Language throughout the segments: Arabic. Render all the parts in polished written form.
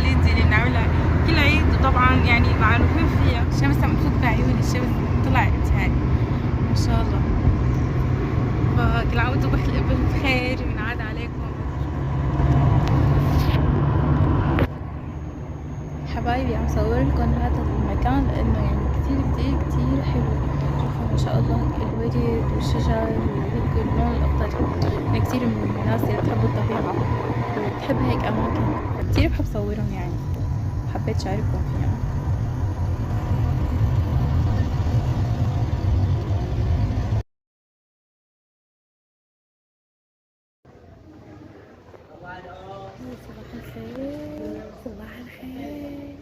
التقاليد اللي بنعملها كل عيد، وطبعا يعني معروفين فيها. الشمس عم تفوت بعيوني، الشمس طلعت يعني ما شاء الله. فكل عام وانتم بخير، ينعاد عليكم حبايبي. عم صور لكم هذا المكان لانه يعني كتير كتير كتير حلو. شوفوا ما شاء الله الورد والشجر وهيك اللون الاخضر. انا كتير من الناس اللي بتحب الطبيعة وبتحب هيك اماكن، كتير بحب صورهم يعني، حبيت شارككم فيهم. صباح الخير، صباح الخير.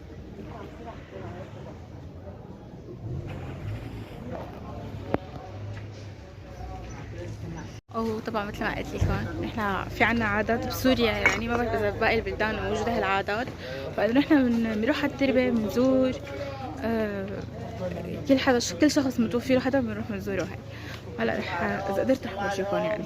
او طبعا مثل ما قلت لكم نحن في عنا عادات بسوريا، يعني ما بعرف اذا باقي البلدان موجوده هالعادات. فانه نحن بنروح على التربه بنزور كل حدا، كل شخص متوفي له حدا بنروح بنزوره هاي. هلا رح اذا قدرت رح اورجيكم يعني.